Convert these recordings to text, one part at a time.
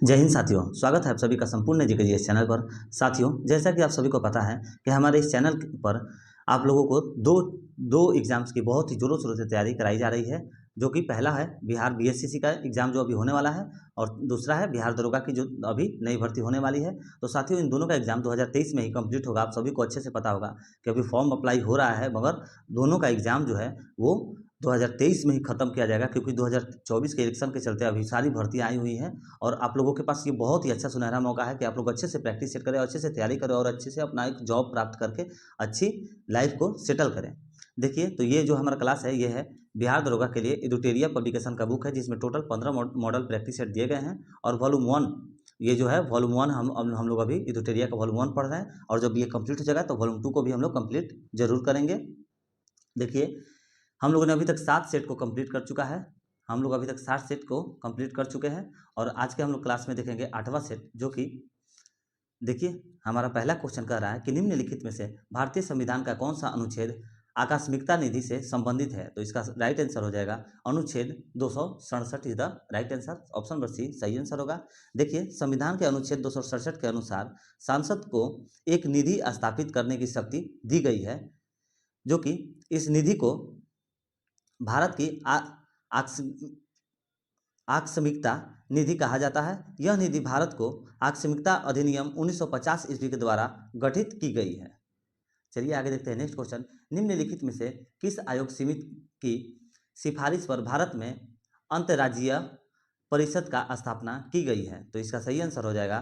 जय हिंद साथियों, स्वागत है आप सभी का संपूर्ण जीके चैनल पर। साथियों, जैसा कि आप सभी को पता है कि हमारे इस चैनल पर आप लोगों को दो दो एग्जाम्स की बहुत ही जोरों शोरों से तैयारी कराई जा रही है। जो कि पहला है बिहार बीएससीसी का एग्जाम जो अभी होने वाला है, और दूसरा है बिहार दरोगा की जो अभी नई भर्ती होने वाली है। तो साथियों, इन दोनों का एग्जाम 2023 में ही कंप्लीट होगा। आप सभी को अच्छे से पता होगा कि अभी फॉर्म अप्लाई हो रहा है, मगर दोनों का एग्जाम जो है वो 2023 में ही खत्म किया जाएगा, क्योंकि 2024 के इलेक्शन के चलते अभी सारी भर्तियाँ आई हुई हैं। और आप लोगों के पास ये बहुत ही अच्छा सुनहरा मौका है कि आप लोग अच्छे से प्रैक्टिस सेट करें, अच्छे से तैयारी करें और अच्छे से अपना एक जॉब प्राप्त करके अच्छी लाइफ को सेटल करें। देखिए, तो ये जो हमारा क्लास है ये है बिहार दरोगा के लिए एडुटेरिया पब्लिकेशन का बुक है, जिसमें टोटल 15 मॉडल प्रैक्टिस सेट दिए गए हैं। और वॉल्यूम 1 ये जो है वॉल्यूम 1 हम लोग अभी एडुटेरिया का वॉल्यूम 1 पढ़ रहे हैं, और जब ये कंप्लीट हो जाएगा तो वॉल्यूम 2 को भी हम लोग कंप्लीट जरूर करेंगे। देखिए, हम लोगों ने अभी तक 7 सेट को कंप्लीट कर चुका है। हम लोग अभी तक 60 सेट को कंप्लीट कर चुके हैं, और आज के हम लोग क्लास में देखेंगे 8वां सेट, जो कि देखिए हमारा पहला क्वेश्चन कह रहा है कि निम्नलिखित में से भारतीय संविधान का कौन सा अनुच्छेद आकस्मिकता निधि से संबंधित है। तो इसका राइट आंसर हो जाएगा अनुच्छेद 267 is the right answer. Option number C सही आंसर होगा। देखिए, संविधान के अनुच्छेद 267 के अनुसार सांसद को एक निधि स्थापित करने की शक्ति दी गई है, जो कि इस निधि को भारत की आकस्मिकता निधि कहा जाता है। यह निधि भारत को आकस्मिकता अधिनियम 1950 ईस्वी के द्वारा गठित की गई है। चलिए आगे देखते हैं नेक्स्ट क्वेश्चन। निम्नलिखित में से किस आयोग समिति की सिफारिश पर भारत में अंतर्राज्यीय परिषद का स्थापना की गई है। तो इसका सही आंसर हो जाएगा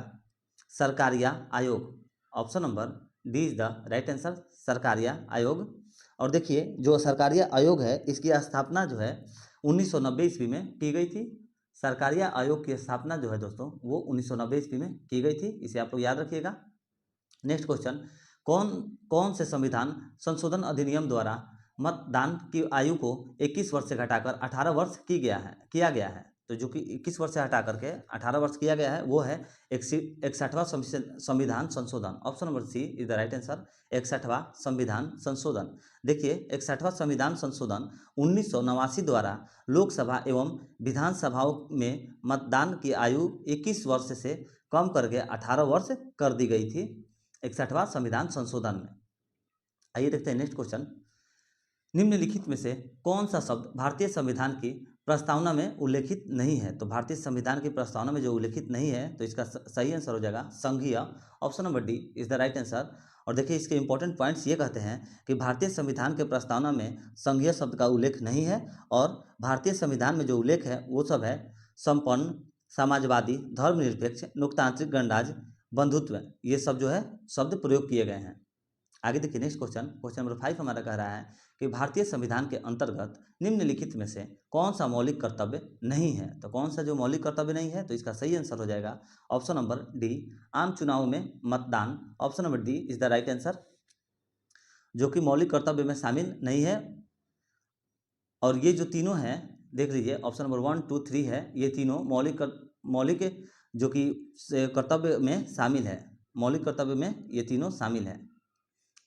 सरकारिया आयोग। Option number D is the right answer, Sarkaria आयोग। और देखिए, जो सरकारिया आयोग है इसकी स्थापना जो है 1990 ईस्वी में की गई थी। सरकारिया आयोग की स्थापना जो है दोस्तों वो 1990 ईस्वी में की गई थी, इसे आप लोग याद रखिएगा। नेक्स्ट क्वेश्चन, कौन कौन से संविधान संशोधन अधिनियम द्वारा मतदान की आयु को 21 वर्ष से घटाकर 18 वर्ष किया गया है। तो जो कि 21 वर्ष से हटा करके 18 वर्ष किया गया है वो है 61वां संविधान संशोधन। Option number C is the right answer, 61वां संविधान संशोधन। देखिए, 61वां संविधान संशोधन 1989 द्वारा लोकसभा एवं विधानसभाओं में मतदान की आयु 21 वर्ष से कम करके 18 वर्ष कर दी गई थी 61वां संविधान संशोधन में। आइए देखते हैं नेक्स्ट क्वेश्चन। निम्नलिखित में से कौन सा शब्द भारतीय संविधान की प्रस्तावना में उल्लेखित नहीं है। तो भारतीय संविधान की प्रस्तावना में जो उल्लेखित नहीं है तो इसका सही आंसर हो जाएगा संघीय। Option number D is the right answer. और देखिए, इसके इंपॉर्टेंट पॉइंट्स ये कहते हैं कि भारतीय संविधान के प्रस्तावना में संघीय शब्द का उल्लेख नहीं है, और भारतीय संविधान में जो उल्लेख है वो सब है संपन्न, समाजवादी, धर्मनिरपेक्ष, लोकतांत्रिक, गणराज्य, बंधुत्व, ये सब जो है शब्द प्रयोग किए गए हैं। आगे देखिए नेक्स्ट क्वेश्चन, क्वेश्चन नंबर 5 हमारा कह रहा है कि भारतीय संविधान के अंतर्गत निम्नलिखित में से कौन सा मौलिक कर्तव्य नहीं है। तो कौन सा जो मौलिक कर्तव्य नहीं है, तो इसका सही आंसर हो जाएगा ऑप्शन नंबर डी, आम चुनाव में मतदान। Option number D is the right answer, जो कि मौलिक कर्तव्य में शामिल नहीं है। और ये जो तीनों हैं देख लीजिए, ऑप्शन नंबर 1, 2, 3 है, ये तीनों मौलिक जो कि कर्तव्य में शामिल है। मौलिक कर्तव्य में ये तीनों शामिल है,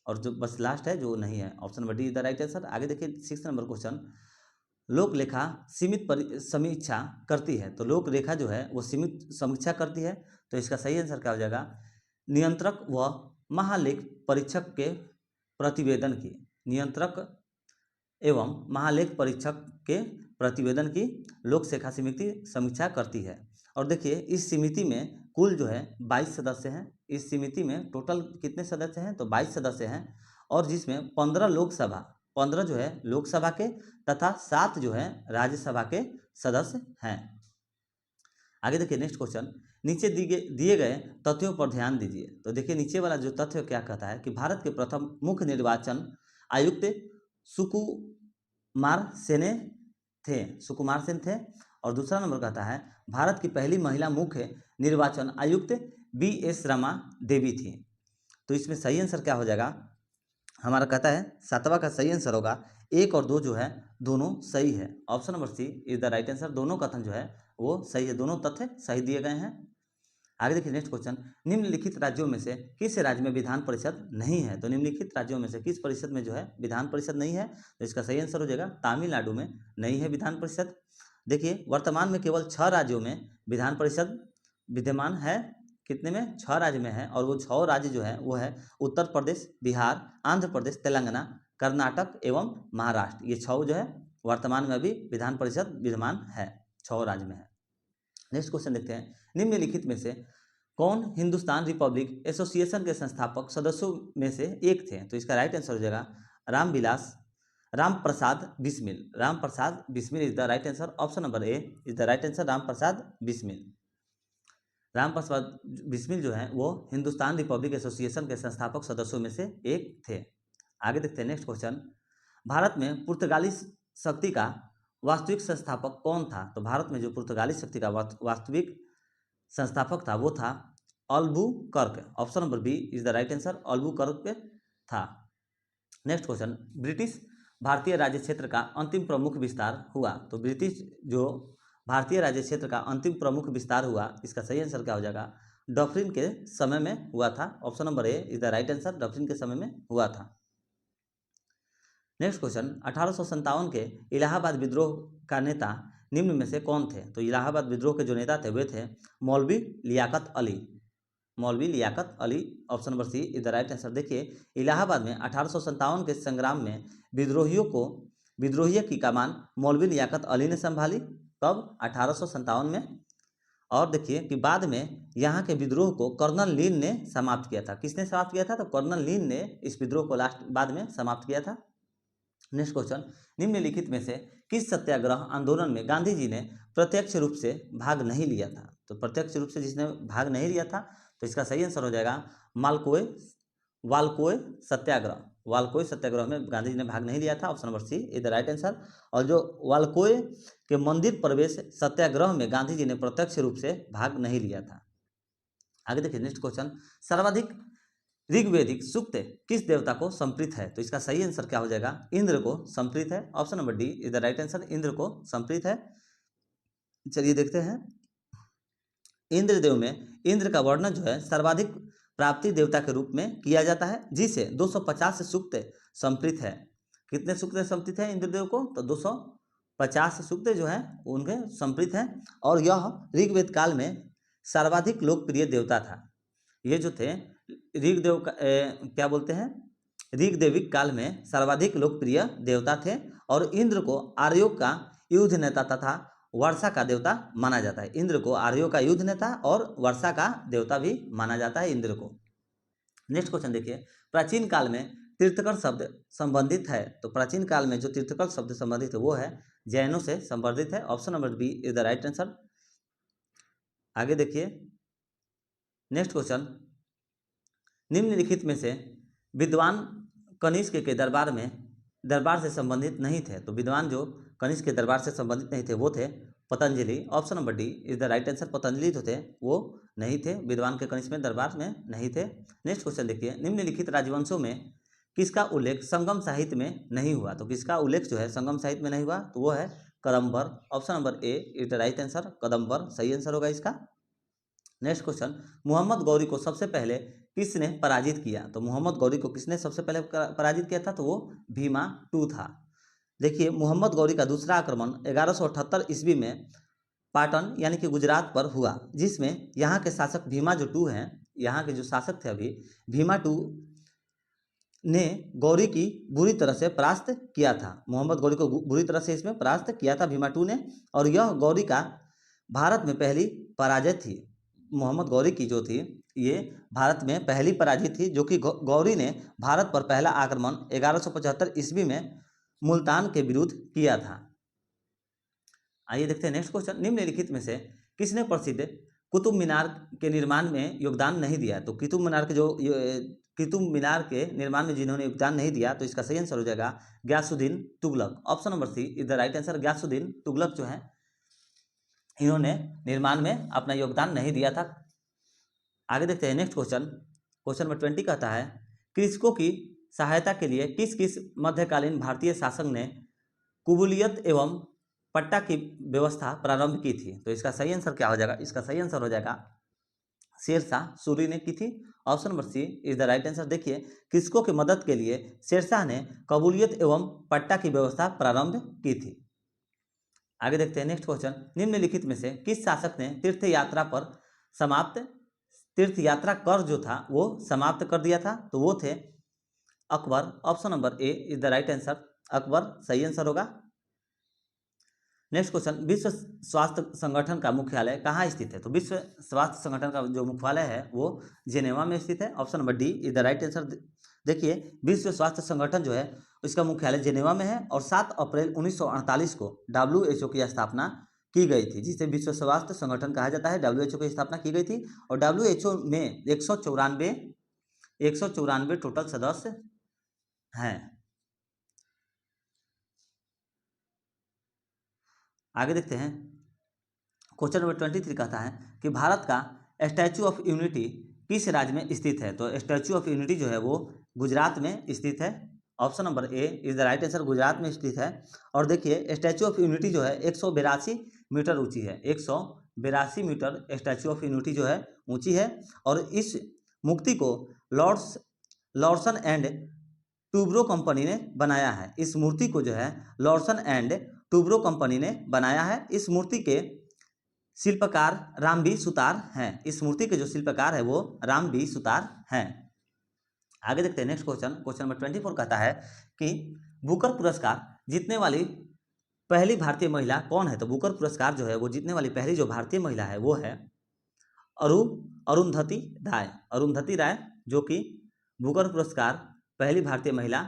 और जो बस लास्ट है जो नहीं है। Option number D is the right answer. आगे देखिए 6 नंबर क्वेश्चन, लोक लेखा सीमित समीक्षा करती है। तो लोक लेखा जो है वो सीमित समीक्षा करती है, तो इसका सही आंसर क्या हो जाएगा नियंत्रक व महालेख परीक्षक के प्रतिवेदन की। नियंत्रक एवं महालेख परीक्षक के प्रतिवेदन की लोक लेखा समिति समीक्षा करती है। और देखिए, इस समिति में कुल जो है 22 सदस्य हैं। इस समिति में टोटल कितने सदस्य हैं, तो 22 सदस्य हैं, और जिसमें 15 जो है लोकसभा के तथा 7 जो है राज्यसभा के सदस्य हैं। आगे देखिए नेक्स्ट क्वेश्चन, नीचे दिए गए तथ्यों पर ध्यान दीजिए। तो देखिए, नीचे वाला जो तथ्य क्या कहता है कि भारत के प्रथम मुख्य निर्वाचन आयुक्त सुकुमार सेन थे। और दूसरा नंबर कहता है भारत की पहली महिला मुख्य निर्वाचन आयुक्त BS रमा देवी थी। तो इसमें सही आंसर क्या हो जाएगा हमारा, कहता है 7वां का सही आंसर होगा 1 और 2 जो है दोनों सही है। Option number C is the right answer. दोनों कथन जो है वो सही है, दोनों तथ्य सही दिए गए हैं। आगे देखिए नेक्स्ट क्वेश्चन, निम्नलिखित राज्यों में से किस राज्य में विधान परिषद नहीं है। तो निम्नलिखित राज्यों में से किस परिषद में जो है विधान परिषद नहीं है, तो इसका सही आंसर हो जाएगा तमिलनाडु में नहीं है विधान परिषद। देखिए, वर्तमान में केवल 6 राज्यों में विधान परिषद विद्यमान है कितने में, 6 राज्य में है। और वो 6 राज्य जो है वो है उत्तर प्रदेश, बिहार, आंध्र प्रदेश, तेलंगाना, कर्नाटक एवं महाराष्ट्र। ये 6 जो है वर्तमान में अभी विधान परिषद विद्यमान है, 6 राज्य में है। नेक्स्ट क्वेश्चन देखते हैं, निम्नलिखित में से कौन हिंदुस्तान रिपब्लिक एसोसिएशन के संस्थापक सदस्यों में से एक थे? तो इसका राइट आंसर हो जाएगा Ram Prasad Bismil. Ram Prasad Bismil is the right answer. Option number A is the right answer, Ram Prasad Bismil. Ram Prasad Bismil जो है वो हिंदुस्तान रिपब्लिक एसोसिएशन के संस्थापक सदस्यों में से एक थे। आगे देखते हैं नेक्स्ट क्वेश्चन, भारत में पुर्तगाली शक्ति का वास्तविक संस्थापक कौन था? तो भारत में जो पुर्तगाली शक्ति का वास्तविक संस्थापक था वो था Albuquerque. Option number B is the right answer, Albuquerque था। नेक्स्ट क्वेश्चन, ब्रिटिश भारतीय राज्य क्षेत्र का अंतिम प्रमुख विस्तार हुआ? तो ब्रिटिश जो भारतीय राज्य क्षेत्र का अंतिम प्रमुख विस्तार हुआ, इसका सही आंसर क्या हो जाएगा? डफरिन के समय में हुआ था। Option number A is the right answer, Dufferin के समय में हुआ था। नेक्स्ट क्वेश्चन, 1857 के इलाहाबाद विद्रोह का नेता निम्न में से कौन थे? तो इलाहाबाद विद्रोह के जो नेता थे वे थे मौलवी लियाकत अली। मौलवी Liaquat Ali, option number C is the right answer. देखिए इलाहाबाद में 1857 के संग्राम में विद्रोहियों की कमान मौलवी लियाकत अली ने संभाली। कब? 1857 में। और देखिए कि बाद में यहाँ के विद्रोह को कर्नल लीन ने समाप्त किया था। किसने समाप्त किया था? तो कर्नल लीन ने इस विद्रोह को बाद में समाप्त किया था। नेक्स्ट क्वेश्चन, निम्नलिखित में से किस सत्याग्रह आंदोलन में गांधी जी ने प्रत्यक्ष रूप से भाग नहीं लिया था? तो प्रत्यक्ष रूप से जिसने भाग नहीं लिया था तो इसका सही आंसर हो जाएगा वालकोय सत्याग्रह। वालकोय सत्याग्रह में गांधी जी ने भाग नहीं लिया था। Option number C is the right answer. और जो वालकोय के मंदिर प्रवेश सत्याग्रह में गांधी जी ने प्रत्यक्ष रूप से भाग नहीं लिया था। आगे देखिए नेक्स्ट क्वेश्चन, सर्वाधिक ऋग्वेदिक सूक्त किस देवता को समर्पित है? तो इसका सही आंसर क्या हो जाएगा? इंद्र को समर्पित है। Option number D is the right answer, Indra को समर्पित है। चलिए देखते हैं, इंद्रदेव में इंद्र का वर्णन जो है सर्वाधिक प्राप्ति देवता के रूप में किया जाता है, जिसे 250 सूक्त समर्पित है। कितने सूक्त समर्पित है इंद्रदेव को? तो 250 सूक्त जो है उनके समर्पित हैं। और यह ऋग्वेद काल में सर्वाधिक लोकप्रिय देवता था। ये जो थे ऋग्देव क्या बोलते हैं, ऋग्देविक काल में सर्वाधिक लोकप्रिय देवता थे। और इंद्र को आर्यों का युद्ध नेता तथा वर्षा का देवता माना जाता है। इंद्र को आर्यों का युद्ध नेता और वर्षा का देवता भी माना जाता है इंद्र को। नेक्स्ट क्वेश्चन देखिए, प्राचीन काल में तीर्थकर शब्द संबंधित है? तो प्राचीन काल में जो तीर्थकर शब्द संबंधित है वो है जैनों से संबंधित है। Option number B is the right answer. आगे देखिए नेक्स्ट क्वेश्चन, निम्नलिखित में से विद्वान कनिष्क के दरबार से संबंधित नहीं थे? तो विद्वान जो कनिष्क के दरबार से संबंधित नहीं थे वो थे Patanjali. Option number D is the right answer, Patanjali जो थे वो नहीं थे, विद्वान के कनिष्क में दरबार में नहीं थे। नेक्स्ट क्वेश्चन देखिए, निम्नलिखित राजवंशों में किसका उल्लेख संगम साहित्य में नहीं हुआ? तो किसका उल्लेख जो है संगम साहित्य में नहीं हुआ तो वो है Kadambar. Option number A is the right answer, Kadambar सही आंसर होगा इसका। नेक्स्ट क्वेश्चन, मोहम्मद गौरी को सबसे पहले किसने पराजित किया? तो मोहम्मद गौरी को किसने सबसे पहले पराजित किया था? तो वो भीमा टू था। देखिए मोहम्मद गौरी का दूसरा आक्रमण 1178 ईस्वी में पाटन यानी कि गुजरात पर हुआ, जिसमें यहाँ के शासक भीमा जो टू हैं, यहाँ के जो शासक थे अभी भीमा टू ने गौरी की बुरी तरह से परास्त किया था। मोहम्मद गौरी को बुरी तरह से इसमें परास्त किया था भीमा टू ने। और यह गौरी का भारत में पहली पराजय थी। मोहम्मद गौरी की जो थी ये भारत में पहली पराजय थी, जो कि गौरी ने भारत पर पहला आक्रमण 1175 ईस्वी में मुल्तान के विरुद्ध किया था। आइए देखते हैं नेक्स्ट क्वेश्चन, निम्नलिखित में से किसने प्रसिद्ध कुतुब मीनार के निर्माण में योगदान नहीं दिया? तो कुतुब मीनार के निर्माण में जिन्होंने योगदान नहीं दिया तो इसका सही आंसर हो जाएगा Ghiyasuddin Tughlaq. Option number C is the right answer, Ghiyasuddin Tughlaq जो है इन्होंने निर्माण में अपना योगदान नहीं दिया था। आगे देखते हैं नेक्स्ट क्वेश्चन, क्वेश्चन नंबर 20 कहता है, कृषकों की सहायता के लिए किस किस मध्यकालीन भारतीय शासक ने कुबूलियत एवं पट्टा की व्यवस्था प्रारंभ की थी? तो इसका सही आंसर क्या हो जाएगा? इसका सही आंसर हो जाएगा शेरशाह सूरी ने की थी। Option number C is the right answer. देखिए कृषकों की मदद के लिए शेरशाह ने कबूलियत एवं पट्टा की व्यवस्था प्रारंभ की थी। आगे देखते हैं नेक्स्ट क्वेश्चन, निम्नलिखित में से किस शासक ने तीर्थ यात्रा पर समाप्त तीर्थ यात्रा कर जो था वो समाप्त कर दिया था, तो वो थे Akbar. Option number A is the right answer, Akbar सही आंसर होगा। नेक्स्ट क्वेश्चन, विश्व स्वास्थ्य संगठन का मुख्यालय कहाँ स्थित है? तो विश्व स्वास्थ्य संगठन का जो मुख्यालय है वो जेनेवा में स्थित है। Option number D is the right answer. देखिए विश्व स्वास्थ्य संगठन जो है इसका मुख्यालय जेनेवा में है और 7 अप्रैल 1948 को WHO की स्थापना की गई थी, जिसे विश्व स्वास्थ्य संगठन कहा जाता है। WHO की स्थापना की गई थी और WHO में 194 टोटल सदस्य हैं। आगे देखते हैं, क्वेश्चन नंबर 23 कहता है कि भारत का स्टैचू ऑफ यूनिटी किस राज्य में स्थित है? तो स्टैचू ऑफ यूनिटी जो है वो गुजरात में स्थित है। Option number A is the right answer, Gujarat में स्थित है। और देखिए स्टैचू ऑफ यूनिटी जो है 182 मीटर ऊंची है, 182 मीटर स्टैचू ऑफ यूनिटी जो है ऊंची है। और इस मूर्ति को लॉर्सन एंड टूब्रो कंपनी ने बनाया है। इस मूर्ति को जो है लॉर्सन एंड टूब्रो कंपनी ने बनाया है। इस मूर्ति के शिल्पकार राम बी सुतार हैं। इस मूर्ति के जो शिल्पकार है वो राम बी सुतार हैं। आगे देखते हैं नेक्स्ट क्वेश्चन, क्वेश्चन नंबर 24 कहता है कि बुकर पुरस्कार जीतने वाली पहली भारतीय महिला कौन है? तो बुकर पुरस्कार जो है वो जीतने वाली पहली जो भारतीय महिला है वो है अरुंधति राय। अरुंधति राय जो कि बुकर पुरस्कार पहली भारतीय महिला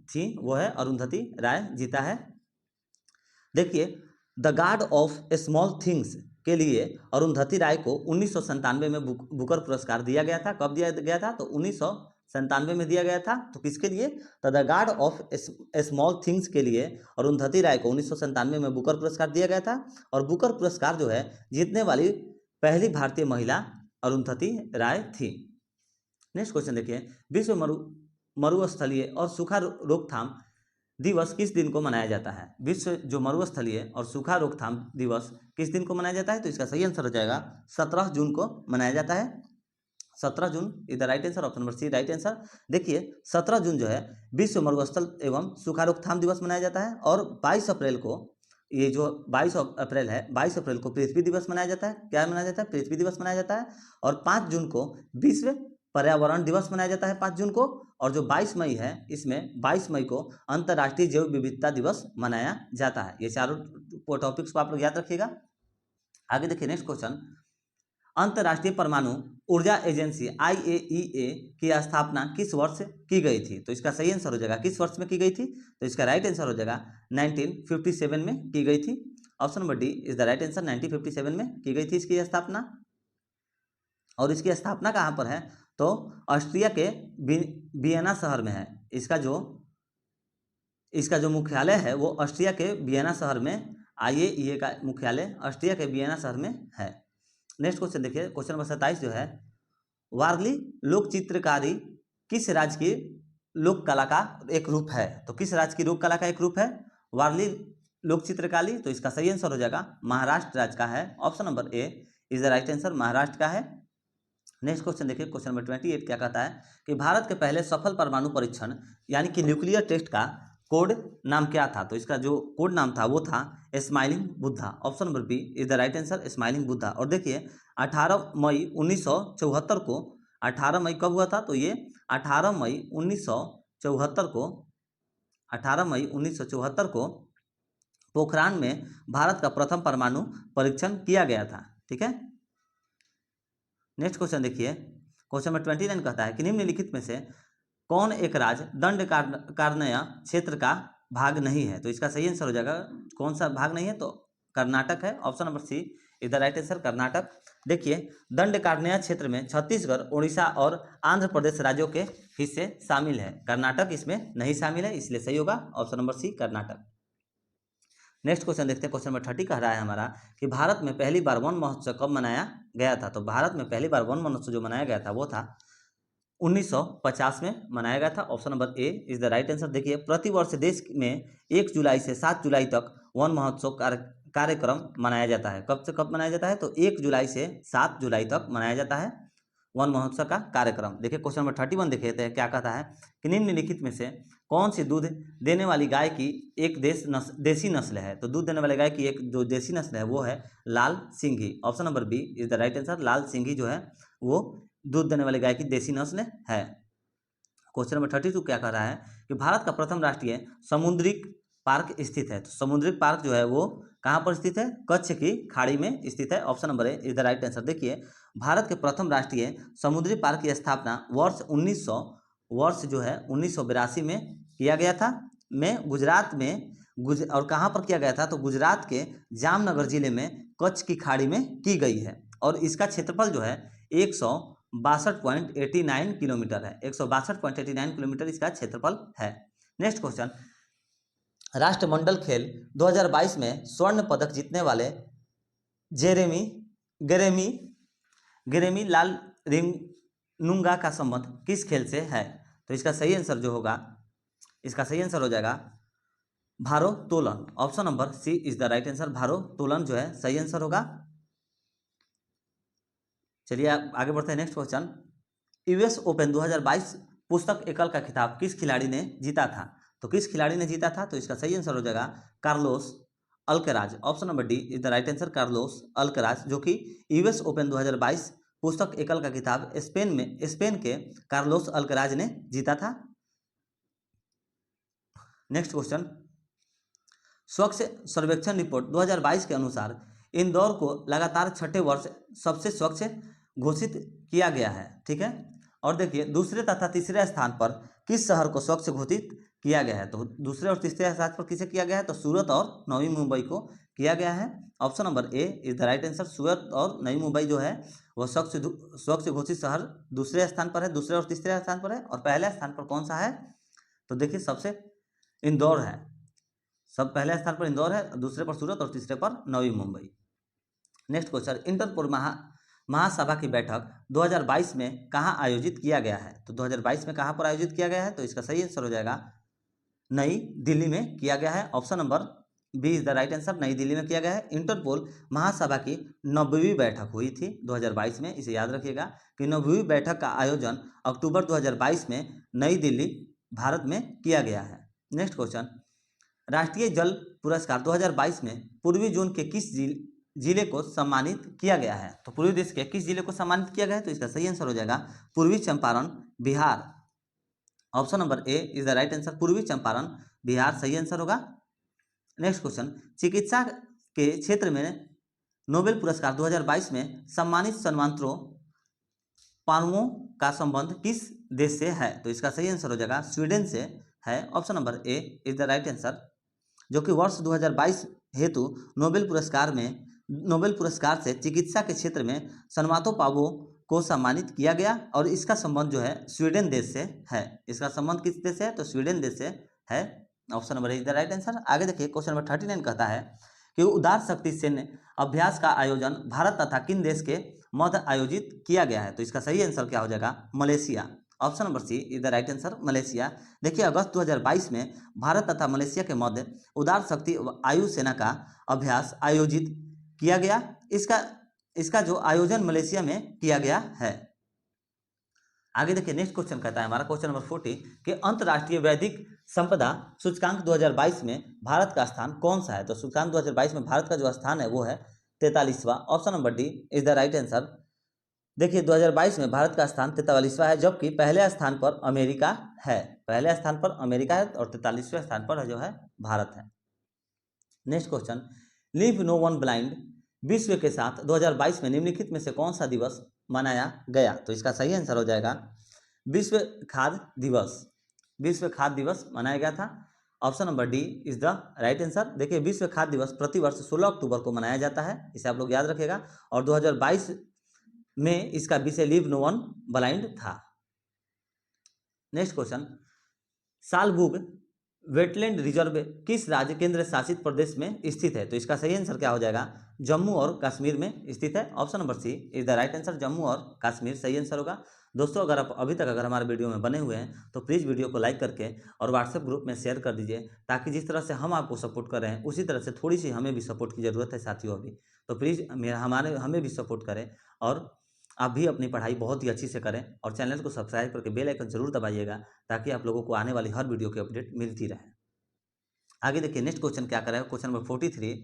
थी, वो है अरुंधति राय जीता है। देखिए the guard of small things के लिए अरुंधति राय को 1997 में बुकर पुरस्कार दिया गया था। कब दिया गया था? तो 1997 में दिया गया था। तो किसके लिए? तो the guard of small things के लिए अरुंधति राय को 1997 में बुकर पुरस्कार दिया गया था। और बुकर पुरस्कार जो है जीतने वाली पहली भारतीय महिला अरुंधति राय थी। नेक्स्ट क्वेश्चन देखिए, विश्व मरुस्थलीय और सूखा रोकथाम दिवस किस दिन को मनाया जाता है? विश्व जो मरुस्थलीय और सूखा रोकथाम दिवस किस दिन को मनाया जाता है? तो इसका सही आंसर हो जाएगा 17 जून को मनाया जाता है। 17 June is the right answer, option number C right answer. देखिए 17 जून जो है विश्व मरुस्थल एवं सूखा रोकथाम दिवस मनाया जाता है। और 22 अप्रैल को, ये जो 22 अप्रैल है, 22 अप्रैल को पृथ्वी दिवस मनाया जाता है। क्या मनाया जाता है? पृथ्वी दिवस मनाया जाता है। और 5 जून को विश्व पर्यावरण दिवस मनाया जाता है, 5 जून को। और जो 22 मई है, इसमें 22 मई को अंतर्राष्ट्रीय जैव विविधता दिवस मनाया जाता है। ये चारों टॉपिक्स को आप लोग याद रखिएगा। आगे देखिए नेक्स्ट क्वेश्चन, अंतर्राष्ट्रीय परमाणु ऊर्जा एजेंसी IAEA की स्थापना किस वर्ष की गई थी? तो इसका सही आंसर हो जाएगा किस वर्ष में की गई थी? तो इसका राइट आंसर हो जाएगा 1957 में की गई थी। Option number D is the right answer, 1957 में की गई थी इसकी स्थापना। और इसकी स्थापना कहाँ पर है? तो ऑस्ट्रिया के वियना शहर में है। इसका जो मुख्यालय है वो ऑस्ट्रिया के वियना शहर में, IAEA का मुख्यालय ऑस्ट्रिया के वियना शहर में है। नेक्स्ट क्वेश्चन देखिए, क्वेश्चन नंबर 27 जो है, वारली लोक चित्रकारी किस राज्य की लोक कला का एक रूप है? तो किस राज्य की लोक कला का एक रूप है वारली लोक चित्रकारी? तो इसका सही आंसर हो जाएगा महाराष्ट्र राज्य का है। Option number A is the right answer, Maharashtra का है। नेक्स्ट क्वेश्चन देखिए, क्वेश्चन नंबर 28 क्या कहता है कि भारत के पहले सफल परमाणु परीक्षण यानी कि न्यूक्लियर टेस्ट का कोड नाम क्या था? तो इसका जो कोड नाम था वो था smiling Buddha. Option number B is the right answer, smiling Buddha. और देखिए 18 मई 1974 को, 18 मई कब हुआ था? तो ये 18 मई 1974 को पोखरान में भारत का प्रथम परमाणु परीक्षण किया गया था। ठीक है। नेक्स्ट क्वेश्चन देखिए, क्वेश्चन नंबर 29 कहता है कि निम्नलिखित में से कौन एक राज्य दंड कारण्य क्षेत्र का भाग नहीं है? तो इसका सही आंसर हो जाएगा कौन सा भाग नहीं है? तो कर्नाटक है। Option number C is the right answer, Karnataka. देखिए दंड कारण्य क्षेत्र में छत्तीसगढ़, उड़ीसा और आंध्र प्रदेश राज्यों के हिस्से शामिल है। कर्नाटक इसमें नहीं शामिल है, इसलिए सही होगा option number C, Karnataka. Next question देखते हैं, क्वेश्चन नंबर 30 कह रहा है हमारा कि भारत में पहली बार वन महोत्सव कब मनाया गया था? तो भारत में पहली बार वन महोत्सव जो मनाया गया था वो था 1950 में मनाया गया था। Option number A is the right answer. देखिए प्रतिवर्ष देश में 1 जुलाई से 7 जुलाई तक वन महोत्सव कार्यक्रम मनाया जाता है। कब से कब मनाया जाता है? तो 1 जुलाई से 7 जुलाई तक मनाया जाता है। वन महोत्सव का कार्यक्रम। देखिए क्वेश्चन नंबर 31 देखे थे, क्या कहता है कि निम्नलिखित में से कौन सी दूध देने वाली गाय की एक देसी नस्ल है। तो दूध देने वाली गाय की एक जो देसी नस्ल है वो है Lal Sindhi. Option number B is the right answer. Lal Sindhi जो है वो दूध देने वाली गाय की देसी नस्ल है। क्वेश्चन नंबर 32 क्या कह रहा है कि भारत का प्रथम राष्ट्रीय समुद्रिक पार्क स्थित है। तो समुद्रिक पार्क जो है वो कहाँ पर स्थित है, कच्छ की खाड़ी में स्थित है। Option number A is the right answer. देखिए भारत के प्रथम राष्ट्रीय समुद्री पार्क की स्थापना वर्ष जो है 1982 में किया गया था, में गुजरात में और कहाँ पर किया गया था, तो गुजरात के जामनगर जिले में कच्छ की खाड़ी में की गई है। और इसका क्षेत्रफल जो है 162.89 किलोमीटर है। 162.89 किलोमीटर इसका क्षेत्रफल है। नेक्स्ट क्वेश्चन, राष्ट्रमंडल खेल 2022 में स्वर्ण पदक जीतने वाले गेरेमी लाल रिंगनुंगा का संबंध किस खेल से है। तो इसका सही आंसर जो होगा, इसका सही आंसर हो जाएगा भारोत्तोलन। Option number C is the right answer. भारोत्तोलन जो है सही आंसर होगा। चलिए आगे बढ़ते हैं। नेक्स्ट क्वेश्चन, यूएस ओपन 2022 पुस्तक एकल का खिताब किस खिलाड़ी ने जीता था। तो किस खिलाड़ी ने जीता था, तो इसका सही आंसर हो जाएगा Carlos Alcaraz. Option number D is the right answer. Carlos Alcaraz जो कि यूएस ओपन 2022 पुस्तक एकल का खिताब स्पेन के कार्लोस अल्कराज ने जीता था। नेक्स्ट क्वेश्चन, स्वच्छ सर्वेक्षण रिपोर्ट 2022 के अनुसार इंदौर को लगातार छठे वर्ष सबसे स्वच्छ घोषित किया गया है। ठीक है, और देखिए दूसरे तथा तीसरे स्थान पर किस शहर को स्वच्छ घोषित किया गया है। तो दूसरे और तीसरे स्थान पर किसे किया गया है, तो सूरत और नवी मुंबई को किया गया है। Option number A is the right answer. Surat और नई मुंबई जो है वह स्वच्छ घोषित शहर दूसरे स्थान पर है, दूसरे और तीसरे स्थान पर है। और पहले स्थान पर कौन सा है, तो देखिए सबसे इंदौर है। सब पहले स्थान पर इंदौर है, दूसरे पर सूरत और तीसरे पर Navi Mumbai. Next question, interpole महासभा की बैठक 2022 में कहाँ आयोजित किया गया है। तो 2022 में कहाँ पर आयोजित किया गया है, तो इसका सही आंसर हो जाएगा नई दिल्ली में किया गया है। Option number B is the right answer. New Delhi में किया गया है। इंटरपोल महासभा की 90वीं बैठक हुई थी 2022 में। इसे याद रखिएगा कि 90वीं बैठक का आयोजन अक्टूबर 2022 में नई दिल्ली भारत में किया गया है। नेक्स्ट क्वेश्चन, राष्ट्रीय जल पुरस्कार 2022 में पूर्वी जोन के किस जिले को सम्मानित किया गया है। तो पूर्वी देश के किस जिले को सम्मानित किया गया है, तो इसका सही आंसर हो जाएगा पूर्वी Champaran Bihar. Option number A is the right answer. पूर्वी चंपारण बिहार सही आंसर होगा। नेक्स्ट क्वेश्चन, चिकित्सा के क्षेत्र में नोबेल पुरस्कार 2022 में सम्मानित सन्मांत्रो पानुओं का संबंध किस देश से है। तो इसका सही आंसर हो जाएगा स्वीडन से है। Option number A is the right answer, जो कि वर्ष 2022 हेतु नोबेल पुरस्कार से चिकित्सा के क्षेत्र में सन्मातो पावो को सम्मानित किया गया। और इसका संबंध जो है स्वीडन देश से है। इसका संबंध किस देश से है, तो स्वीडन देश से है। Option number is the right answer. आगे देखिए क्वेश्चन नंबर 39 कहता है कि उदार शक्ति सैन्य अभ्यास का आयोजन भारत तथा किन देश के मध्य आयोजित किया गया है। तो इसका सही आंसर क्या हो जाएगा, Malaysia. Option number C is the right answer, Malaysia. देखिए अगस्त 2022 में भारत तथा मलेशिया के मध्य उदार शक्ति आयु सेना का अभ्यास आयोजित किया गया। इसका जो आयोजन मलेशिया में किया गया है। आगे देखिए नेक्स्ट क्वेश्चन कहता है हमारा क्वेश्चन नंबर 40 कि अंतर्राष्ट्रीय वैदिक संपदा सूचकांक 2022 में भारत का स्थान कौन सा है। तो सूचकांक 2022 में भारत का जो स्थान है वो है 43वां। Option number D is the right answer. देखिए 2022 में भारत का स्थान 43वां है, जबकि पहले स्थान पर अमेरिका है। पहले स्थान पर अमेरिका है और 43वें स्थान पर जो है भारत है। Next question, leave no one blind विश्व के साथ 2022 में निम्नलिखित में से कौन सा दिवस मनाया गया। तो इसका सही आंसर हो जाएगा विश्व खाद्य दिवस। विश्व खाद्य दिवस मनाया गया था। Option number D is the right answer. देखिए विश्व खाद्य दिवस प्रतिवर्ष 16 अक्टूबर को मनाया जाता है, इसे आप लोग याद रखिएगा। और 2022 में इसका विषय लीव नो वन ब्लाइंड था। नेक्स्ट क्वेश्चन, सालबुग वेटलैंड रिजर्व किस राज्य केंद्र शासित प्रदेश में स्थित है। तो इसका सही आंसर क्या हो जाएगा, जम्मू और कश्मीर में स्थित है। Option number C is the right answer, Jammu और कश्मीर सही आंसर होगा। दोस्तों अगर आप अभी तक हमारे वीडियो में बने हुए हैं तो प्लीज़ वीडियो को लाइक करके और व्हाट्सएप ग्रुप में शेयर कर दीजिए, ताकि जिस तरह से हम आपको सपोर्ट कर रहे हैं उसी तरह से थोड़ी सी हमें भी सपोर्ट की ज़रूरत है साथियों। अभी तो प्लीज़ हमें भी सपोर्ट करें और आप भी अपनी पढ़ाई बहुत ही अच्छी से करें और चैनल को सब्सक्राइब करके बेल आइकन जरूर दबाइएगा, ताकि आप लोगों को आने वाली हर वीडियो की अपडेट मिलती रहे। आगे देखिए नेक्स्ट क्वेश्चन क्या कर रहा है, क्वेश्चन नंबर 43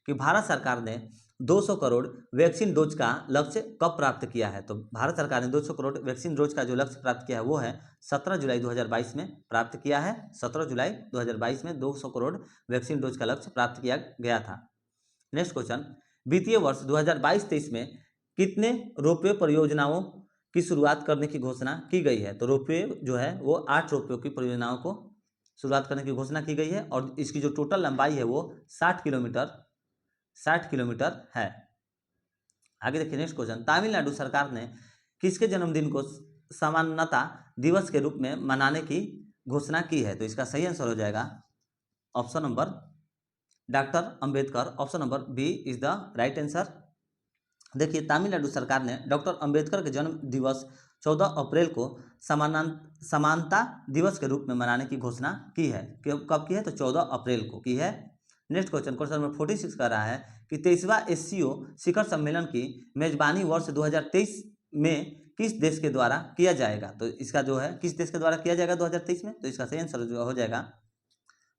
कि भारत सरकार ने 200 करोड़ वैक्सीन डोज का लक्ष्य कब प्राप्त किया है। तो भारत सरकार ने 200 करोड़ वैक्सीन डोज का जो लक्ष्य प्राप्त किया है वो है 17 जुलाई 2022 में प्राप्त किया है। 17 जुलाई 2022 में 200 करोड़ वैक्सीन डोज का लक्ष्य प्राप्त किया गया था। नेक्स्ट क्वेश्चन, वित्तीय वर्ष 2022-23 में कितने रोपवे परियोजनाओं की शुरुआत करने की घोषणा की गई है। तो रोपवे जो है वो 8 रोपवे की परियोजनाओं को शुरुआत करने की घोषणा की गई है और इसकी जो टोटल लंबाई है वो 60 किलोमीटर है। आगे देखिए नेक्स्ट क्वेश्चन, तमिलनाडु सरकार ने किसके जन्मदिन को समानता दिवस के रूप में मनाने की घोषणा की है। तो इसका सही आंसर हो जाएगा option number doctor Ambedkar. Option number B is the right answer. देखिए तमिलनाडु सरकार ने डॉक्टर अंबेडकर के जन्म दिवस 14 अप्रैल को समानता दिवस के रूप में मनाने की घोषणा की है। कब की है, तो 14 अप्रैल को की है। नेक्स्ट क्वेश्चन, क्वेश्चन नंबर 46 कर रहा है कि 23वां एससीओ शिखर सम्मेलन की मेजबानी वर्ष 2023 में किस देश के द्वारा किया जाएगा। तो इसका जो है किस देश के द्वारा किया जाएगा 2023 में, तो इसका सही आंसर जो हो जाएगा